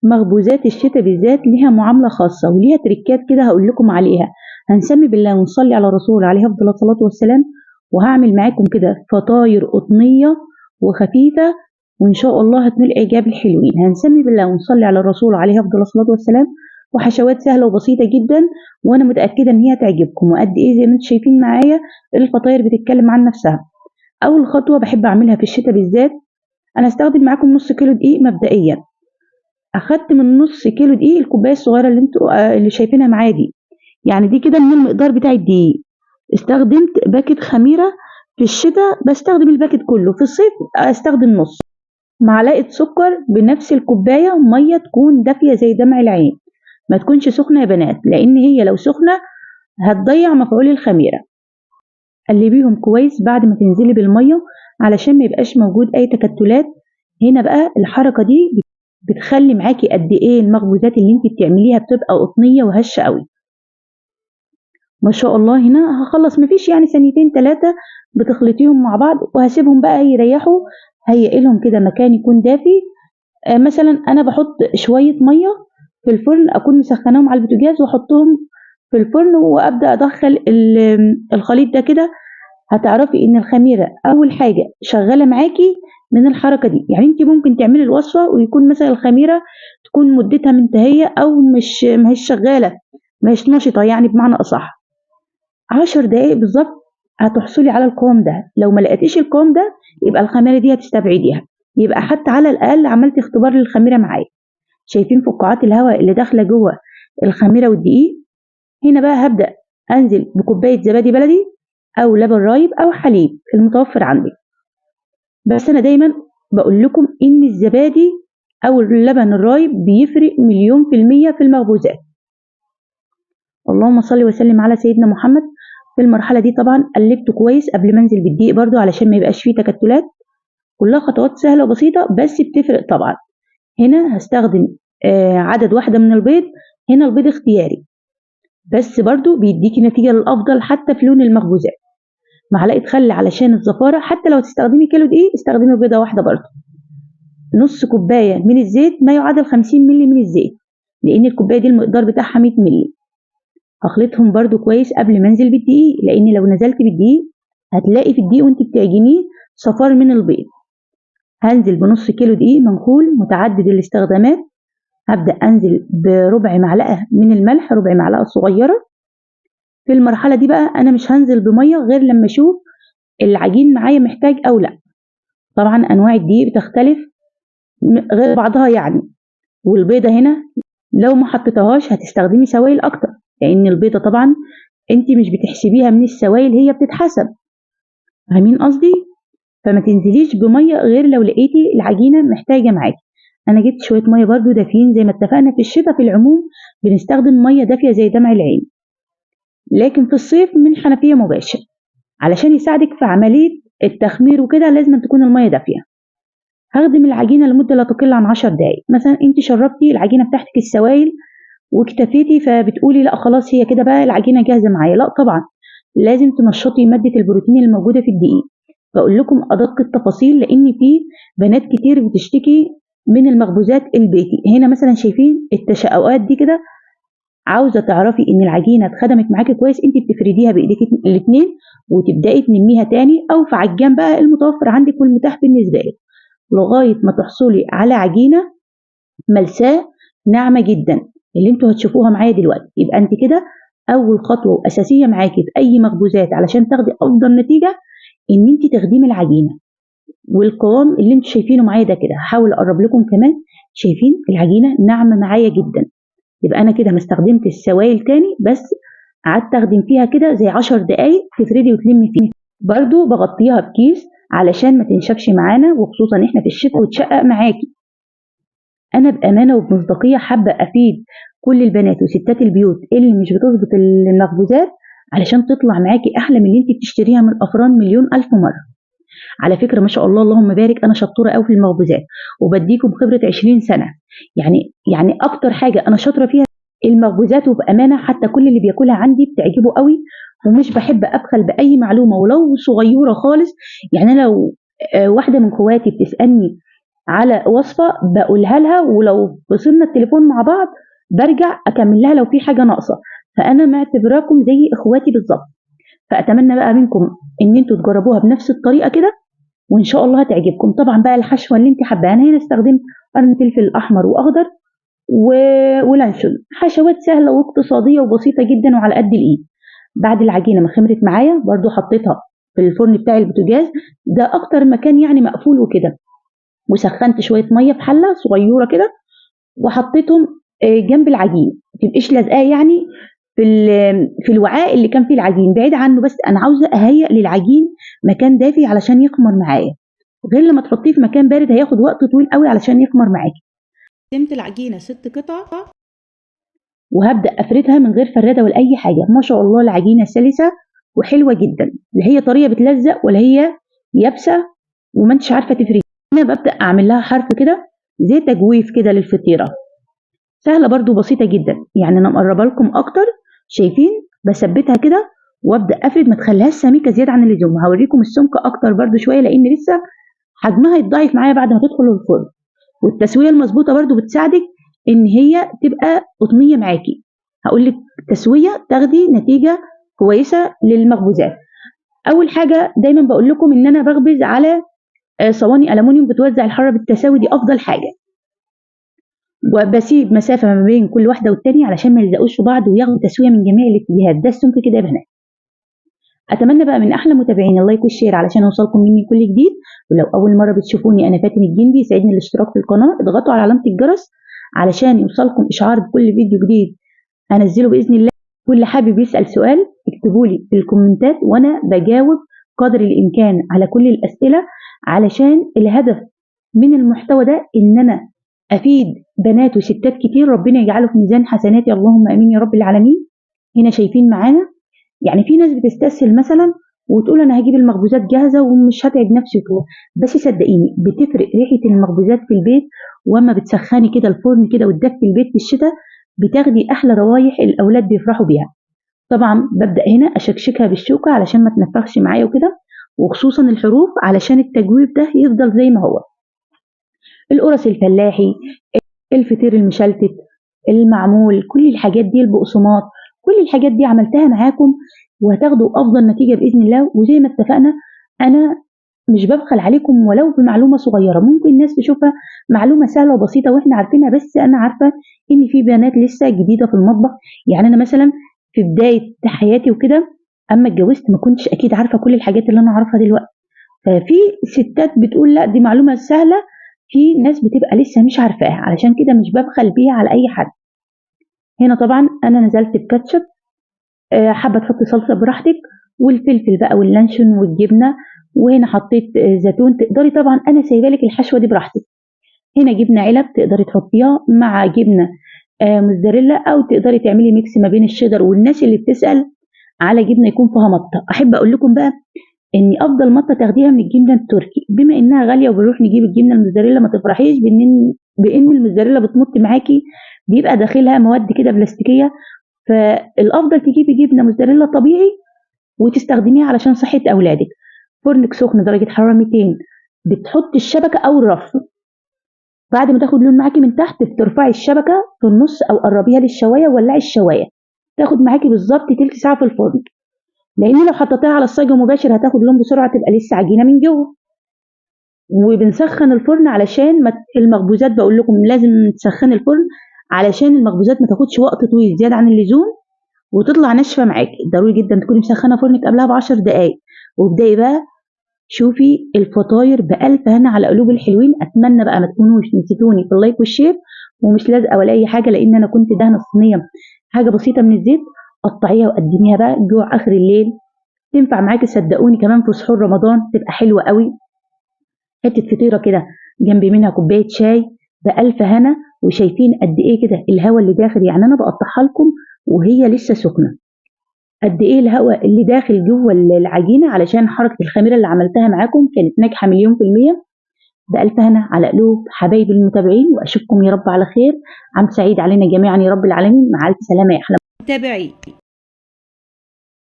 مخبوزات الشتاء بالذات ليها معاملة خاصة وليها تريكات كده هقول لكم عليها. هنسمي بالله ونصلي على الرسول عليه أفضل الصلاة والسلام، وهعمل معاكم كده فطاير قطنية وخفيفة، وإن شاء الله هتنول إعجاب الحلوين. هنسمي بالله ونصلي على الرسول عليه أفضل الصلاة والسلام، وحشوات سهلة وبسيطة جدا، وأنا متأكدة إن هي تعجبكم. وقد إيه زي ما انتم شايفين معايا الفطاير بتتكلم عن نفسها. أول خطوة بحب أعملها في الشتاء بالذات، أنا هستخدم معاكم نص كيلو دقيق مبدئيا. اخدت من نص كيلو دقيق الكوبايه الصغيره اللي انتوا اللي شايفينها معايا دي، يعني دي كده من المقدار بتاع الدقيق. استخدمت باكت خميره، في الشتاء بستخدم الباكت كله، في الصيف استخدم نص. معلقه سكر بنفس الكوبايه، ميه تكون دافيه زي دمع العين، ما تكونش سخنه يا بنات، لان هي لو سخنه هتضيع مفعول الخميره. قلبيهم كويس بعد ما تنزلي بالميه علشان ما يبقاش موجود اي تكتلات. هنا بقى الحركه دي بتخلي معاكي قد ايه المخبوزات اللي انت بتعمليها بتبقى قطنيه وهشه قوي. ما شاء الله هنا هخلص مفيش يعني ثانيتين ثلاثه، بتخلطيهم مع بعض وهسيبهم بقى يريحوا. هيئ لهم كده مكان يكون دافي. مثلا انا بحط شويه ميه في الفرن، اكون مسخناهم على البوتاجاز واحطهم في الفرن وابدا ادخل الخليط ده كده. هتعرفي ان الخميره اول حاجه شغاله معاكي من الحركه دي. يعني انت ممكن تعملي الوصفه ويكون مثلا الخميره تكون مدتها منتهيه او مش شغاله، مش نشطه يعني بمعنى اصح. 10 دقايق بالظبط هتحصلي على القوام ده. لو ما لقيتيش القوام ده يبقى الخميره دي هتستبعديها، يبقى حتى على الاقل عملتي اختبار للخميره معايا. شايفين فقاعات الهواء اللي داخله جوه الخميره والدقيق؟ هنا بقى هبدا انزل بكوبايه زبادي بلدي او لبن رايب او حليب المتوفر عندك. بس انا دايما بقول لكم ان الزبادي او اللبن الرايب بيفرق مليون في المية في المخبوزات. اللهم صل وسلم على سيدنا محمد. في المرحلة دي طبعا قلبت كويس قبل ما انزل بالدقيق برضو علشان ما يبقاش فيه تكتلات. كلها خطوات سهلة وبسيطة بس بتفرق طبعا. هنا هستخدم عدد واحدة من البيض. هنا البيض اختياري بس برضو بيديكي نتيجة الافضل حتى في لون المخبوزات. معلقة خل علشان الزفارة، حتى لو تستخدمي كيلو دقيق استخدمي بيضة واحدة برضو. نص كوباية من الزيت ما يعادل 50 مللي من الزيت، لأن الكوباية دي المقدار بتاعها 100 مللي. هخلطهم برضو كويس قبل ما انزل بالدقيق، لأن لو نزلت بالدقيق هتلاقي في الدقيق وانت بتعجنيه صفار من البيض. هنزل بنص كيلو دقيق منخول متعدد الاستخدامات. هبدأ أنزل بربع معلقة من الملح، ربع معلقة صغيرة. في المرحلة دي بقى أنا مش هنزل بمية غير لما أشوف العجين معايا محتاج أو لأ. طبعا أنواع الدقيق بتختلف غير بعضها يعني. والبيضة هنا لو ما حطيتهاش هتستخدمي سوائل أكتر، لأن البيضة طبعا انت مش بتحسبيها من السوائل، هي بتتحسب. فاهمين قصدي؟ فما تنزليش بمية غير لو لقيتي العجينة محتاجة معاكي. أنا جبت شوية مية برضو دافيين زي ما اتفقنا. في الشتاء في العموم بنستخدم مية دافية زي دمع العين، لكن في الصيف من حنفية مباشر علشان يساعدك في عملية التخمير وكده لازم تكون المية دافية. هخدم العجينة لمدة لا تقل عن 10 دقايق. مثلا انت شربتي العجينة بتاعتك السوائل واكتفيتي فبتقولي لا خلاص هي كده بقى العجينة جاهزة معايا، لا طبعا لازم تنشطي مادة البروتين الموجودة في الدقيق. بقول لكم أدق التفاصيل لأن في بنات كتير بتشتكي من المخبوزات البيتي. هنا مثلا شايفين التشققات دي كده، عاوزة تعرفي إن العجينة اتخدمت معاكي كويس، انت بتفرديها بإيديك الاتنين وتبدأي تنميها تاني أو في عجان بقى المتوفر عندك والمتاح بالنسبة لك، لغاية ما تحصلي على عجينة ملساء ناعمة جدا اللي انتوا هتشوفوها معايا دلوقتي. يبقى انت كده اول خطوة اساسية معاكي في اي مخبوزات علشان تاخدي افضل نتيجة ان انت تخدمي العجينة. والقوام اللي انتوا شايفينه معايا ده كده هحاول اقرب لكم كمان. شايفين العجينة ناعمة معايا جدا. يبقى انا كده ما استخدمت السوائل تاني، بس قعدت اخدم فيها كده زي 10 دقايق تفردي وتلمي فيها. برضو بغطيها بكيس علشان ما تنشفش معانا، وخصوصا احنا في الشتاء وتشقق معاكي. انا بامانه وبمصداقيه حابه افيد كل البنات وستات البيوت اللي مش بتظبط المخبوزات علشان تطلع معاكي احلى من اللي انت بتشتريها من الافران مليون الف مره. على فكره ما شاء الله اللهم بارك، انا شطوره قوي في المخبوزات وبديكم خبره 20 سنه. يعني اكتر حاجه انا شاطره فيها المخبوزات، وبامانه حتى كل اللي بياكلها عندي بتعجبه قوي. ومش بحب ابخل باي معلومه ولو صغيره خالص. يعني انا لو واحده من اخواتي بتسالني على وصفه بقولها لها، ولو وصلنا التليفون مع بعض برجع اكمل لها لو في حاجه ناقصه. فانا معتبراكم زي اخواتي بالظبط. فاتمنى بقى منكم ان انتوا تجربوها بنفس الطريقه كده، وان شاء الله هتعجبكم. طبعا بقى الحشوه اللي انت حباها، انا هنا استخدمت قرن فلفل احمر واخضر و... ولانشون. حشوات سهله واقتصاديه وبسيطه جدا وعلى قد الايد. بعد العجينه ما خمرت معايا برضو حطيتها في الفرن بتاع البوتاجاز، ده اكتر مكان يعني مقفول وكده. وسخنت شويه ميه في حله صغيره كده وحطيتهم جنب العجين، متبقيش لازقاه يعني في الوعاء اللي كان فيه العجين، بعيد عنه. بس انا عاوزه اهيئ للعجين مكان دافي علشان يخمر معايا، غير لما تحطيه في مكان بارد هياخد وقت طويل قوي علشان يخمر معاكي. قسمت العجينه 6 قطع وهبدا افردها من غير فراده ولا اي حاجه. ما شاء الله العجينه سلسه وحلوه جدا، لا هي طريه بتلزق ولا هي يابسه وما انتش عارفه تفردي. انا ببدا اعمل لها حرف كده زي تجويف كده للفطيره، سهله برضو بسيطه جدا. يعني انا مقربه لكم اكتر، شايفين؟ بثبتها كده وابدا افرد، ما تخليهاش سميكه زياده عن اللزوم. هوريكم السمك اكتر برضو شويه لان لسه حجمها يتضاعف معايا بعد ما تدخل الفرن. والتسويه المظبوطه برضو بتساعدك ان هي تبقى قطنيه معاكي. هقول لك تسويه تاخدي نتيجه كويسه للمخبوزات. اول حاجه دايما بقول لكم ان انا بخبز على صواني الومنيوم بتوزع الحراره بالتساوي، دي افضل حاجه. وبسيب مسافه ما بين كل واحده والتانيه علشان ما يلزقوش في بعض وياخدوا تسويه من جميع الاتجاهات. ده السمك كده يا بنات. اتمنى بقى من احلى متابعين اللايك والشير علشان اوصلكم مني كل جديد. ولو اول مره بتشوفوني انا فاتن الجندي، يسعدني الاشتراك في القناه، اضغطوا على علامه الجرس علشان يوصلكم اشعار بكل فيديو جديد انزله باذن الله. واللي حابب يسال سؤال اكتبوا لي في الكومنتات وانا بجاوب قدر الامكان على كل الاسئله، علشان الهدف من المحتوى ده ان انا افيد بنات وستات كتير، ربنا يجعله في ميزان حسناتي اللهم امين يا رب العالمين. هنا شايفين معانا، يعني في ناس بتستسهل مثلا وتقول انا هجيب المخبوزات جاهزه ومش هتعب نفسي وكده، بس صدقيني بتفرق ريحه المخبوزات في البيت. واما بتسخني كده الفرن كده وتدفي البيت في الشتاء بتاخدي احلى روايح الاولاد بيفرحوا بيها. طبعا ببدا هنا اشكشكها بالشوكه علشان ما تنفخش معايا وكده، وخصوصا الحروف علشان التجويف ده يفضل زي ما هو. القرص الفلاحي، الفطير المشلتت، المعمول، كل الحاجات دي، البقسماط، كل الحاجات دي عملتها معاكم وهتاخدوا افضل نتيجه باذن الله. وزي ما اتفقنا انا مش ببخل عليكم ولو بمعلومه صغيره، ممكن الناس تشوفها معلومه سهله وبسيطه واحنا عارفينها، بس انا عارفه ان في بنات لسه جديده في المطبخ. يعني انا مثلا في بدايه حياتي وكده اما اتجوزت ما كنتش اكيد عارفه كل الحاجات اللي انا عارفها دلوقتي. ففي ستات بتقول لا دي معلومه سهله، في ناس بتبقى لسه مش عارفاها، علشان كده مش ببخل بيها على اي حد. هنا طبعا انا نزلت بكاتشب، حابه تحطي صلصه براحتك، والفلفل بقى واللانشون والجبنه. وهنا حطيت زيتون، تقدري طبعا انا سايبه لك الحشوه دي براحتك. هنا جبنه علب تقدري تحطيها مع جبنه موزاريلا، او تقدري تعملي ميكس ما بين الشيدر. والناس اللي بتسال على جبنه يكون فيها مطه، احب اقول لكم بقى ان افضل مطه تاخديها من الجبنه التركي، بما انها غاليه وبنروح نجيب الجبنه الموزاريلا ما تفرحيش بان الموزاريلا بتمط معاكي، بيبقى داخلها مواد كده بلاستيكيه. فالافضل تجيبي جبنه موزاريلا طبيعي وتستخدميها علشان صحه اولادك. فرنك سخن درجه حراره 200، بتحطي الشبكه او الرف، بعد ما تاخد لون معاكي من تحت بترفعي الشبكه في النص او قربيها للشوايه وولعي الشوايه، تاخد معاكي بالظبط تلت ساعه في الفرن. لان لو حطيتيها على الصاج مباشر هتاخد لون بسرعه، تبقى لسه عجينه من جوه. وبنسخن الفرن علشان ما المخبوزات، بقول لكم لازم تسخن الفرن علشان المخبوزات ما تاخدش وقت طويل زياده عن اللزوم وتطلع ناشفه معاكي. ضروري جدا تكوني مسخنه فرنك قبلها ب10 دقائق. وابداي بقى شوفي الفطاير بألف هنا على قلوب الحلوين. اتمنى بقى ما تكونوش نسيتوني في اللايك والشير، ومش لازقه ولا اي حاجه لان انا كنت دهنه الصينيه حاجه بسيطه من الزيت. قطعيها وقدميها بقى جوع اخر الليل، تنفع معاكي صدقوني كمان في سحور رمضان تبقى حلوه قوي. حته فطيره كده جنب منها كوبايه شاي بألف هنا. وشايفين قد ايه كده الهواء اللي داخل، يعني انا بقطعها لكم وهي لسه سخنه، قد ايه الهواء اللي داخل جوه العجينه علشان حركه الخميره اللي عملتها معاكم كانت ناجحه مليون في الميه. بألف هنا على قلوب حبايبي المتابعين، واشوفكم يا رب على خير. عام سعيد علينا جميعا يا رب العالمين. مع الف سلامه يا احلى متابعين.